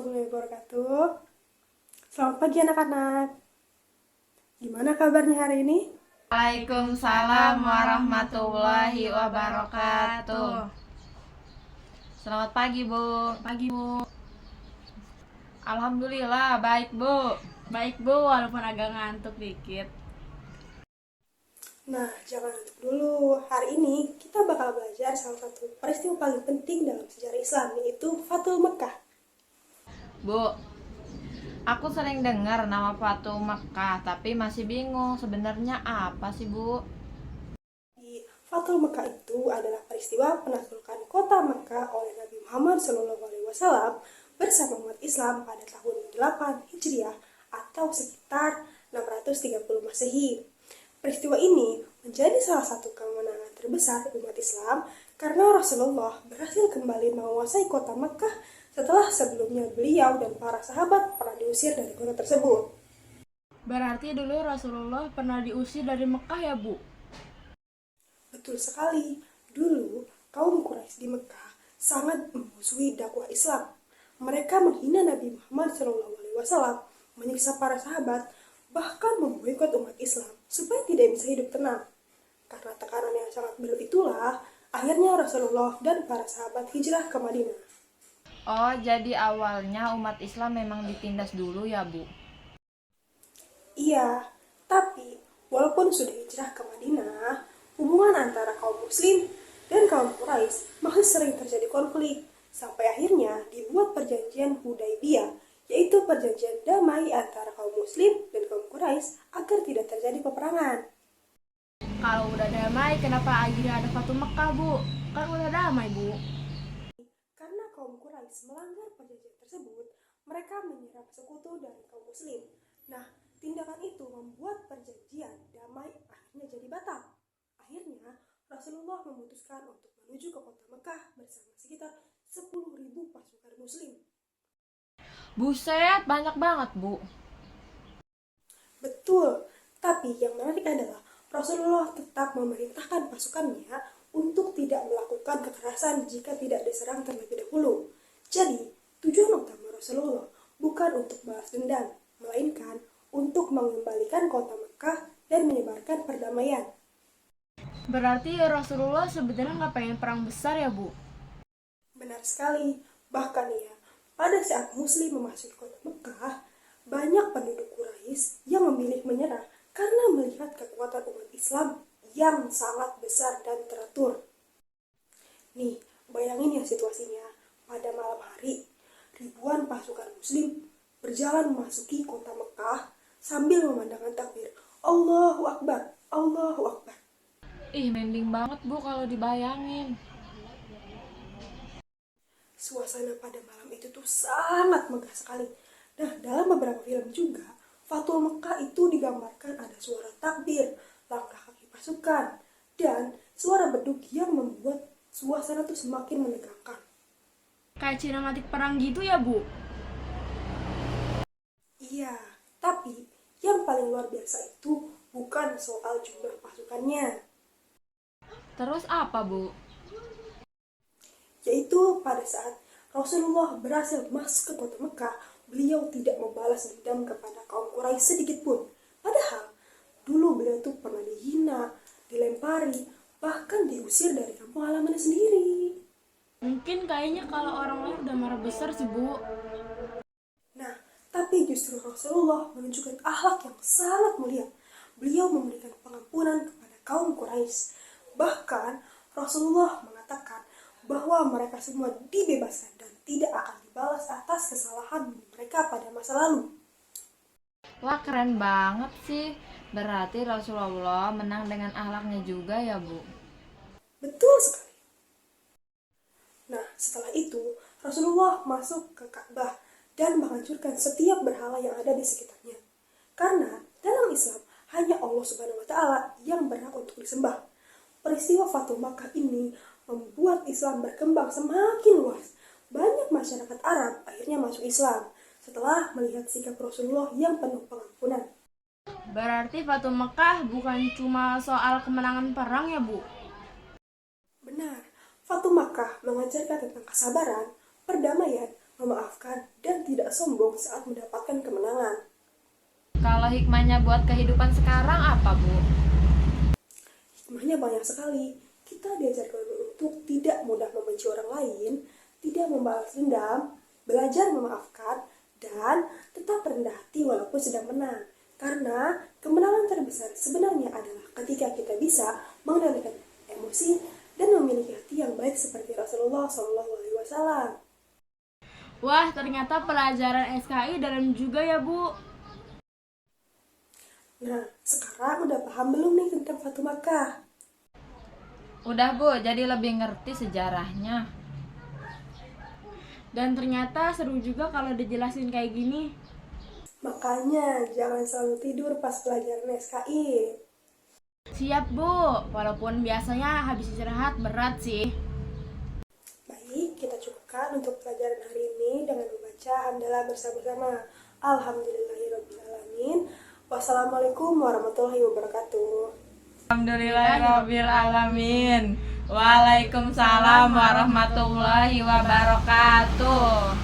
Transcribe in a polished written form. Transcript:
warahmatullahi wabarakatuh. Selamat pagi anak-anak. Gimana kabarnya hari ini? Waalaikumsalam warahmatullahi wabarakatuh. Selamat pagi, Bu. Pagi, Bu. Alhamdulillah, baik, Bu. Baik, Bu, walaupun agak ngantuk dikit. Nah, jangan ngantuk dulu. Hari ini kita bakal belajar salah satu peristiwa paling penting dalam sejarah Islam, yaitu Fathul Mekkah. Bu, aku sering dengar nama Fathul Mekkah, tapi masih bingung sebenarnya apa sih, Bu? Di Fathul Mekkah itu adalah peristiwa penaklukan kota Mekkah oleh Nabi Muhammad SAW bersama umat Islam pada tahun 8 Hijriah atau sekitar 630 Masehi. Peristiwa ini menjadi salah satu kemenangan terbesar umat Islam karena Rasulullah berhasil kembali menguasai kota Mekkah setelah sebelumnya beliau dan para sahabat pernah diusir dari kota tersebut. Berarti dulu Rasulullah pernah diusir dari Mekah ya, Bu? Betul sekali, dulu kaum Quraisy di Mekkah sangat memusuhi dakwah Islam. Mereka menghina Nabi Muhammad SAW, menyiksa para sahabat, bahkan memboikot umat Islam supaya tidak bisa hidup tenang. Karena tekanan yang sangat berat itulah, akhirnya Rasulullah dan para sahabat hijrah ke Madinah. Oh, jadi awalnya umat Islam memang ditindas dulu ya, Bu? Iya, tapi walaupun sudah hijrah ke Madinah, hubungan antara kaum muslim dan kaum Quraisy masih sering terjadi konflik, sampai akhirnya dibuat perjanjian Hudaybiyah, yaitu perjanjian damai antara kaum muslim dan kaum Quraisy agar tidak terjadi peperangan. Kalau udah damai, kenapa akhirnya ada Fathul Mekah, Bu? Kan udah damai, Bu. Karena kaum Quraisy melanggar perjanjian tersebut, mereka menyerang sekutu dari kaum muslim. Nah, tindakan itu membuat perjanjian damai akhirnya jadi batal. Akhirnya, Rasulullah memutuskan untuk menuju ke kota Mekah bersama sekitar 10.000 pasukan muslim. Buset, banyak banget, Bu. Betul, tapi yang menarik adalah Rasulullah tetap memerintahkan pasukannya untuk tidak melakukan kekerasan jika tidak diserang terlebih dahulu. Jadi, tujuan utama Rasulullah bukan untuk balas dendam, melainkan untuk mengembalikan kota Mekah dan menyebarkan perdamaian. Berarti Rasulullah sebenarnya nggak pengen perang besar ya, Bu? Benar sekali, bahkan ya, pada saat Muslim memasuki kota Mekah, banyak penduduk Quraisy yang memilih menyerah karena melihat kekuatan umat Islam yang sangat besar dan teratur. Nih, bayangin ya situasinya, pada malam hari, ribuan pasukan Muslim berjalan memasuki kota Mekah sambil memandangkan takbir, Allahu Akbar, Allahu Akbar. Ih, merinding banget, Bu, kalau dibayangin. Suasana pada malam itu tuh sangat megah sekali. Nah, dalam beberapa film juga, Fathul Mekkah itu digambarkan ada suara takbir, langkah kaki pasukan, dan suara beduk yang membuat suasana tuh semakin menegangkan. Kayak sinematik perang gitu ya, Bu? Iya, tapi yang paling luar biasa itu bukan soal jumlah pasukannya, Terus apa, Bu? yaitu pada saat Rasulullah berhasil masuk ke kota Mekah, beliau tidak membalas dendam kepada kaum Quraisy sedikit pun. Padahal dulu beliau tuh pernah dihina, dilempari, bahkan diusir dari kampung halamannya sendiri. Mungkin kayaknya kalau orang lain udah marah besar sih, Bu. Nah, tapi justru Rasulullah menunjukkan akhlak yang sangat mulia. Beliau memberikan pengampunan kepada kaum Quraisy. Bahkan Rasulullah mengatakan bahwa mereka semua dibebaskan dan tidak akan dibalas atas kesalahan mereka pada masa lalu. Wah, keren banget sih. Berarti Rasulullah menang dengan akhlaknya juga ya, Bu? Betul sekali. Nah, setelah itu Rasulullah masuk ke Ka'bah dan menghancurkan setiap berhala yang ada di sekitarnya. Karena dalam Islam hanya Allah Subhanahu wa taala yang berhak untuk disembah. Peristiwa Fathul Makkah ini membuat Islam berkembang semakin luas. Banyak masyarakat Arab akhirnya masuk Islam setelah melihat sikap Rasulullah yang penuh pengampunan. Berarti Fathul Mekah bukan cuma soal kemenangan perang ya, Bu? Benar, Fathul Makkah mengajarkan tentang kesabaran, perdamaian, memaafkan, dan tidak sombong saat mendapatkan kemenangan. Kalau hikmahnya buat kehidupan sekarang apa, Bu? Hikmahnya banyak sekali. Kita diajarkan untuk tidak mudah membenci orang lain, tidak membalas dendam, belajar memaafkan, dan tetap rendah hati walaupun sedang menang. Karena kemenangan terbesar sebenarnya adalah ketika kita bisa mengendalikan emosi dan memiliki hati yang baik seperti Rasulullah SAW. Wah, ternyata pelajaran SKI dalam juga ya, Bu. Nah, sekarang udah paham belum nih tentang Fatu Makkah? Udah, Bu, jadi lebih ngerti sejarahnya. Dan ternyata seru juga kalau dijelasin kayak gini. Makanya jangan selalu tidur pas pelajaran SKI. Siap, Bu. Walaupun biasanya habis istirahat berat sih. Baik, kita cukupkan untuk pelajaran hari ini dengan membaca hamdalah bersama-sama. Alhamdulillahirrabbilalamin. Wassalamualaikum warahmatullahi wabarakatuh. Alhamdulillahirabbil alamin. Waalaikumsalam warahmatullahi wabarakatuh.